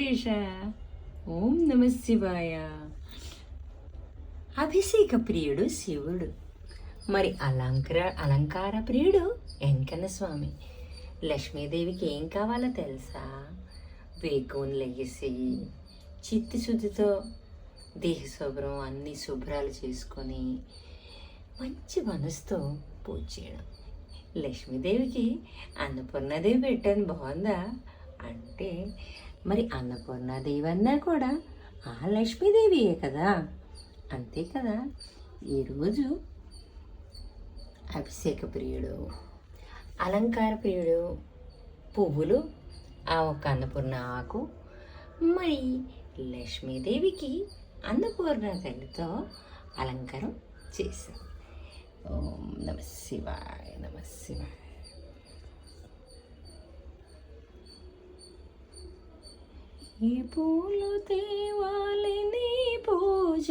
వెంకటేశ. ఓం నమ శివాయ. అభిషేక ప్రియుడు శివుడు, మరి అలంకార ప్రియుడు వెంకన్న స్వామి. లక్ష్మీదేవికి ఏం కావాలో తెలుసా? వేకువని లెగిసి చిత్తశుద్ధితో దేహ శుభ్రం అన్ని శుభ్రాలు చేసుకొని మంచి మనసుతో పూజ చేయడం. లక్ష్మీదేవికి అన్నపూర్ణాదేవి పెట్టాను, బాగుందా అంటే మరి అన్నపూర్ణాదేవి అన్నా కూడా ఆ లక్ష్మీదేవియే కదా, అంతే కదా. ఈరోజు అభిషేక ప్రియుడు, అలంకార ప్రియుడు, పువ్వులు, ఆ ఒక్క అన్నపూర్ణ ఆకు, మరి లక్ష్మీదేవికి అన్నపూర్ణ తల్లితో అలంకారం చేశాం. ఓం నమ శివాయ, నమ శివాయ. ఈ పూలు తేవాలి నీ పూజ